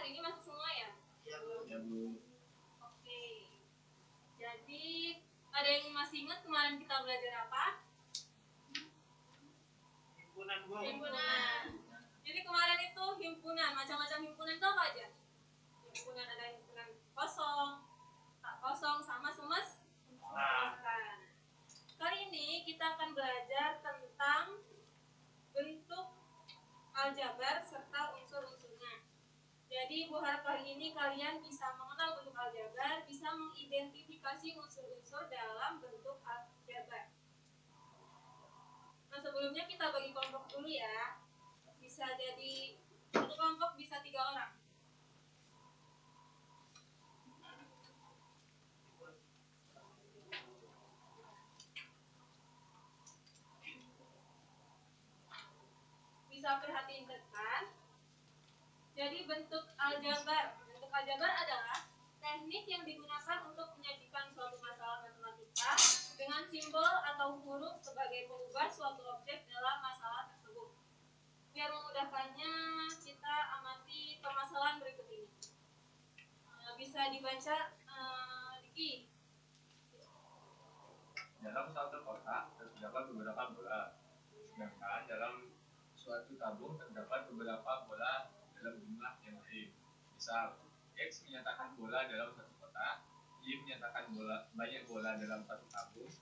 hari ini masuk semua ya? Ya, Bu. Ya, Bu. Oke. Jadi ada yang masih ingat kemarin kita belajar apa? Himpunan, Bu. Himpunan. Jadi kemarin itu himpunan, macam-macam himpunan itu apa aja? Himpunan ada himpunan kosong, tak kosong, sama semesta. Kali ini kita akan belajar tentang bentuk aljabar serta unsur-unsurnya. Jadi Bu harap kali ini kalian bisa mengenal bentuk aljabar, bisa mengidentifikasi unsur-unsur dalam bentuk aljabar. Nah sebelumnya kita bagi kelompok dulu ya. Bisa jadi satu kelompok bisa 3 orang. Bisa perhatiin depan. Jadi bentuk aljabar adalah teknik yang digunakan untuk menyajikan suatu masalah matematika dengan simbol atau huruf sebagai pengubah suatu objek dalam masalah tersebut. Biar memudahkannya, kita amati permasalahan berikut ini. Bisa dibaca, Diki. Dalam satu kotak terdapat beberapa bola, sedangkan dalam suatu tabung terdapat beberapa bola dalam jumlah yang lain. Misal, X menyatakan bola dalam satu kotak, Y menyatakan banyak bola dalam satu tabung.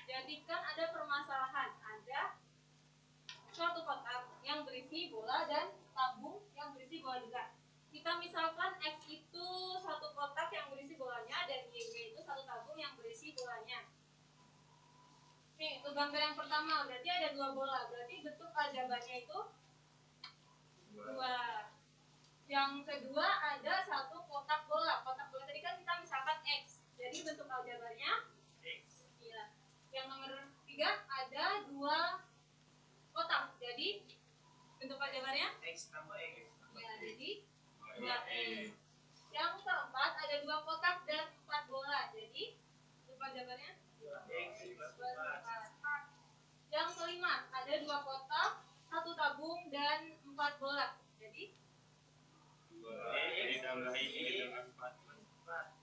Jadikan ada permasalahan, ada suatu kotak yang berisi bola dan tabung yang berisi bola juga. Kita misalkan X itu satu kotak yang berisi bolanya dan Y itu satu tabung yang berisi bolanya. Nih, untuk gambar yang pertama berarti ada 2 bola. Berarti bentuk aljabarnya itu 2. Yang kedua ada satu kotak bola. Kotak bola tadi kan kita misalkan X. Jadi bentuk aljabarnya X. Iya. Yang nomor 3 ada 2 kotak. Jadi bentuk aljabarnya X tambah X. Ya, jadi 2X. Yang keempat ada 2 kotak dan 4 bola. Jadi bentuk aljabarnya 2X. Yang kelima ada 2 kotak, 1 tabung dan 4 bola. Jadi 2X tambah Y dengan 4.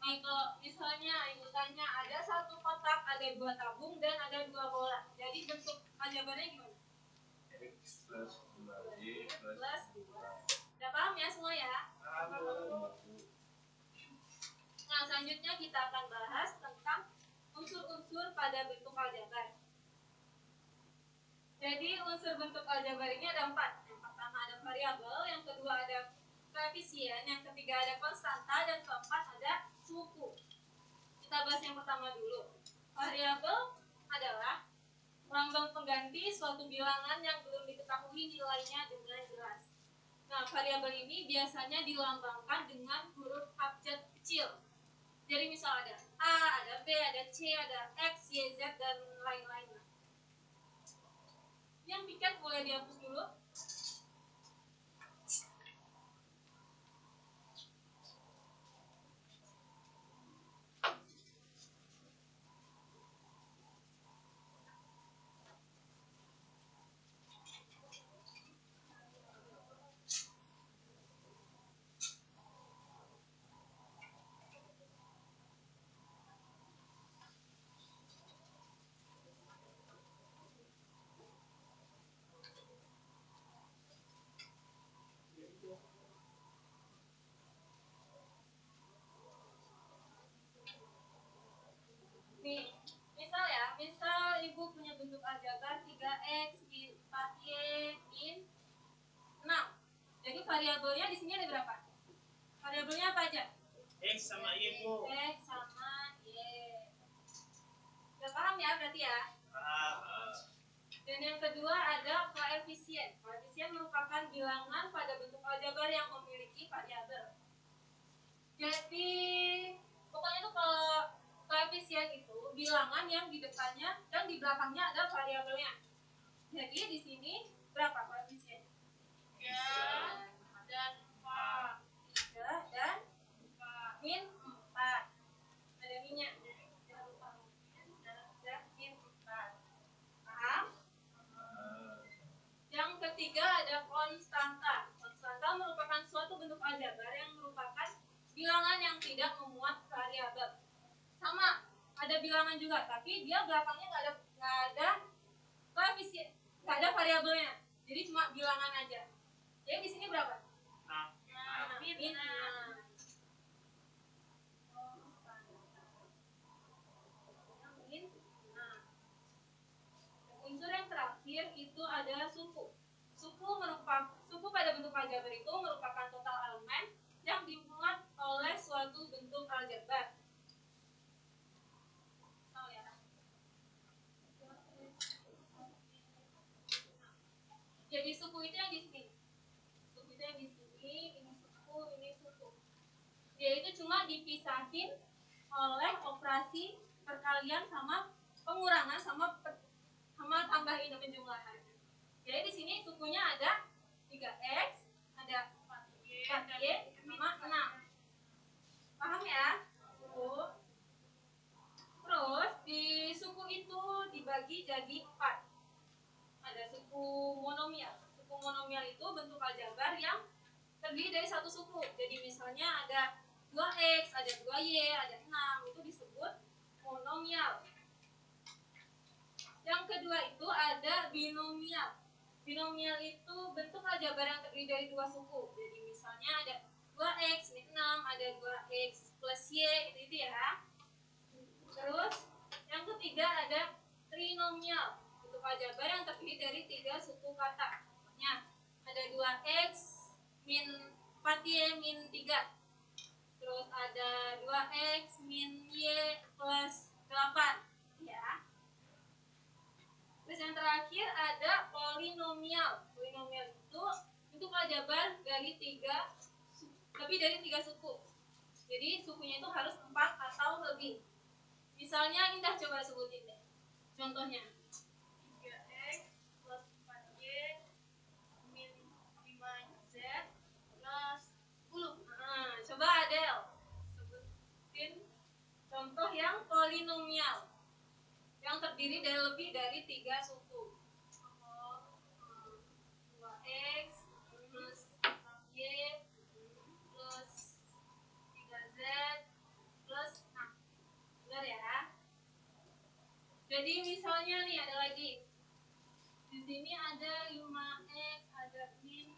Nih kalau misalnya ibu tanya ada 1 kotak, ada 2 tabung dan ada 2 bola. Jadi bentuk aljabarnya gimana? X plus 2Y plus 2. Udah paham ya semua ya? Nah selanjutnya kita akan bahas tentang unsur-unsur pada bentuk aljabar. Jadi unsur bentuk aljabar ini ada 4. Yang pertama ada variabel, yang kedua ada koefisien, yang ketiga ada konstanta, dan keempat ada suku. Kita bahas yang pertama dulu. Variabel adalah lambang pengganti suatu bilangan yang belum diketahui nilainya dengan jelas. Nah, variabel ini biasanya dilambangkan dengan huruf abjad kecil. Jadi misal ada A, ada B, ada C, ada X, Y, Z, dan lain-lain. Yang piket boleh dihapus dulu. Nih, misal ibu punya bentuk aljabar 3x 4y min 6. Jadi variabelnya di sini ada berapa? Variabelnya apa aja? X sama Y, Bu. X sama Y. Udah paham ya berarti ya? Paham. Dan yang kedua ada koefisien. Koefisien merupakan bilangan pada bentuk aljabar yang memiliki variabel. Jadi pokoknya tuh kalau koefisien itu bilangan yang di depannya dan di belakangnya ada variabelnya. Jadi di sini berapa koefisien? 3 dan 4. 3 dan 4. Min 4. Ada minyak. Jangan lupa. Dan min 4. Paham? Yang ketiga ada konstanta. dengan suatu bentuk aljabar yang merupakan bilangan yang tidak memuat variabel. Sama, ada bilangan juga, tapi dia belakangnya nggak ada koefisien, nggak ada variabelnya, jadi cuma bilangan aja. Jadi di sini berapa? Min 6. Unsur yang terakhir itu ada suku. Suku pada bentuk aljabar itu merupakan total elemen yang dimuat oleh suatu bentuk aljabar. Jadi suku itu yang di sini. Suku itu yang di sini, ini suku, ini suku. Dia itu cuma dipisahin oleh operasi perkalian sama pengurangan sama tambahin penjumlahan. Jadi di sini sukunya ada 3x, ada 4y sama 6. Paham ya? Suku. Terus di suku itu dibagi jadi 4. Ada suku monomial. Suku monomial itu bentuk aljabar yang terdiri dari satu suku. Jadi misalnya ada 2x, ada 2y, ada 6, itu disebut monomial. Yang kedua itu ada binomial. Binomial itu bentuk aljabar yang terdiri dari dua suku. Jadi misalnya ada 2x min 6, ada 2x plus y, itu ya. Terus yang ketiga ada trinomial. Bentuk aljabar yang terdiri dari 3 suku kata. Contohnya ada 2x min 4y min 3. Terus ada 2x min y plus 8. Ya. Terus yang terakhir ada polinomial. Polinomial itu bentuk aljabar dari lebih dari 3 suku. Jadi sukunya itu harus 4 atau lebih. Misalnya Indah coba sebutin deh. Contohnya 3x plus 4y min 5z plus 10. Coba Adel sebutin contoh yang polinomial yang terdiri dari lebih dari 3 suku. 2x plus 4y plus 3z plus 6. Benar ya? Jadi misalnya nih ada lagi. Di sini ada 5x, ada min,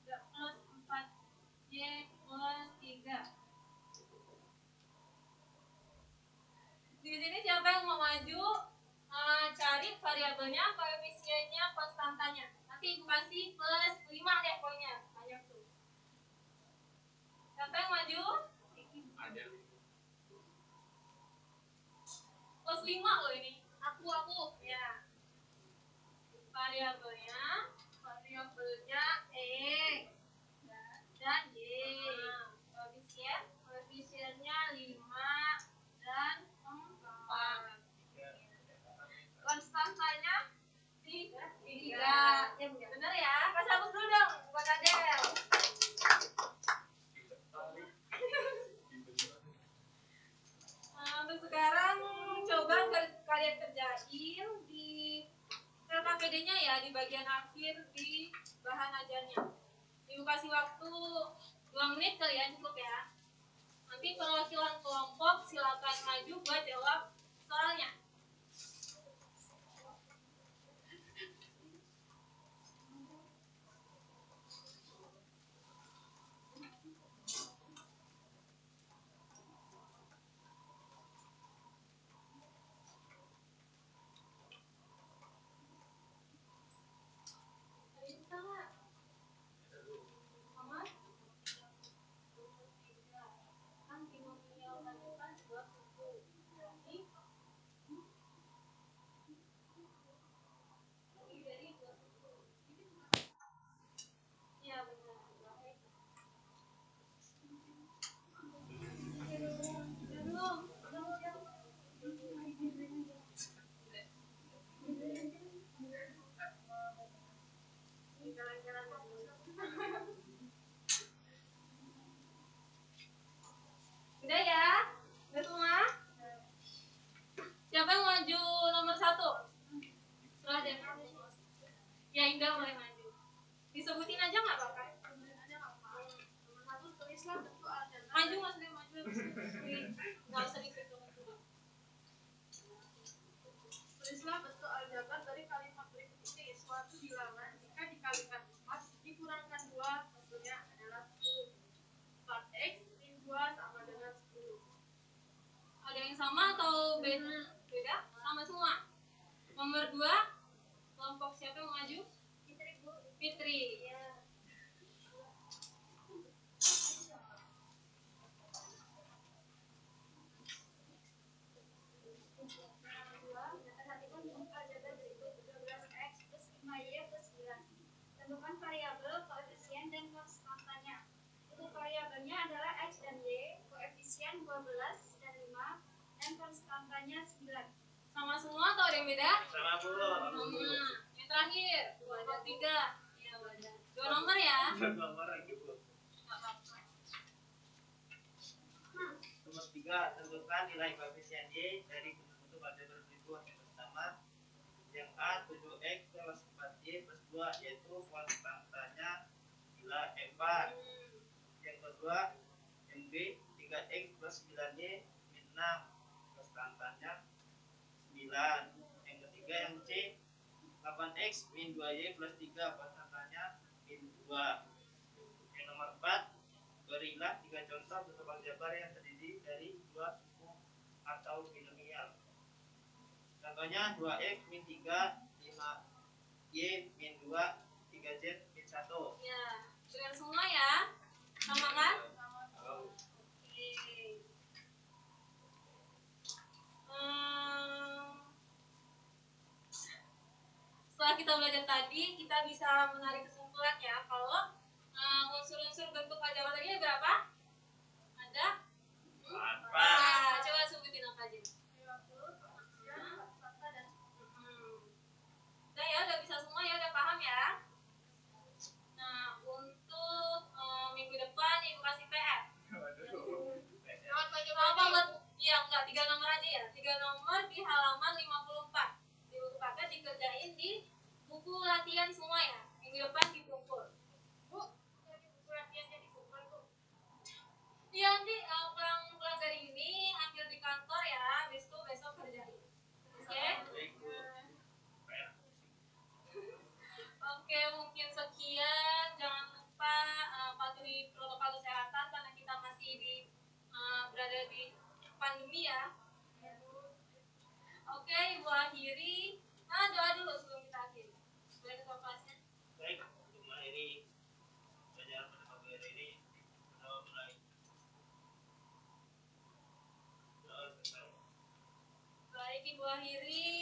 ada plus 4y plus 3. Di sini siapa yang mau maju? Cari variabelnya, koefisiennya, konstantanya. Nanti ibu kasih plus 5 deh pokoknya. Banyak tuh. Siapa yang maju? Ada. Plus 5 loh ini. Aku. Ya. Variabelnya X dan Y. Koefisiennya 5 dan 4. Konstantanya 3. Ya benar ya. Kasih hapus dulu dong buat Adel. Untuk sekarang coba kalian kerjain di LKPD-nya ya, di bagian akhir di bahan ajarnya. Ibu kasih waktu 2 menit kali ya, cukup ya. Nanti perwakilan kelompok silakan maju buat jawab soalnya. Udah ya? Udah semua? Siapa yang maju nomor 1? Setelah deh. Ya Indah mulai maju. Disebutin aja nggak apa-apa? Nggak usah diperhitung dulu. Tulislah bentuk aljabar dari kalimat berikut ini. Suatu bilangan jika dikalikan 4 dikurangkan 2 hasilnya adalah 10. 4x min 2 sama dengan 10. Ada yang sama atau beda? Beda? Sama semua. Nomor 2, kelompok siapa yang maju? Fitri, Bu. Fitri. Ya. Perhatikan bentuk aljabar berikut. 12x plus 5y plus 9. Tentukan variabel, koefisien, dan konstantanya. Untuk variabelnya adalah x dan y, koefisien 12 dan 5, dan konstantanya 9. Sama semua atau ada yang beda? Sama Bu. Sama. Yang terakhir, ada 3. Ya, ada 2 nomor ya. Nomor lagi Bu. Nggak apa-apa. Nomor 3, tentukan nilai koefisien Y dari bentuk aljabar berikut. Yang pertama, yang A 7x plus 4y plus 2, yaitu konstantanya nilai 4. Yang kedua, yang B 3x plus 9y min 6, konstantanya 9. Yang ketiga, yang C 8x min 2y plus 3, konstantanya min 2. Yang nomor 4, berilah 3 contoh bentuk aljabar yang terdiri dari 2 suku atau binomial. Contohnya 2x min 3, 5y min 2, 3z min 1. Ya, dengar semua ya. Sama kan? Oh. Oke. Hmm, Setelah kita belajar tadi, kita bisa menarik kesimpulan ya kalau unsur-unsur bentuk aljabar tadi ada berapa? Ada 4. Coba sebutin apa aja. Udah ya, udah bisa semua ya, udah paham ya. Nah, untuk minggu depan Ibu kasih PR. Apa buat? Iya, enggak, 3 nomor aja ya. 3 nomor di halaman 54. Di buku paket dikerjain di buku latihan semua ya. Minggu depan dikumpul. Bu, dari buku latihannya dikumpul, Bu. Iya, nanti pulang dari ini ambil di kantor ya. Habis itu besok kerjain. Oke? Baik, Bu. Oke, mungkin sekian. Jangan lupa patuhi protokol kesehatan karena kita masih berada di pandemi ya. Oke, Ibu akhiri. Doa dulu sebelum kita akhiri. Boleh ketua kelasnya? Baik, untuk mengakhiri pelajaran pada pagi hari ini, kita mulai Baik, Ibu akhiri.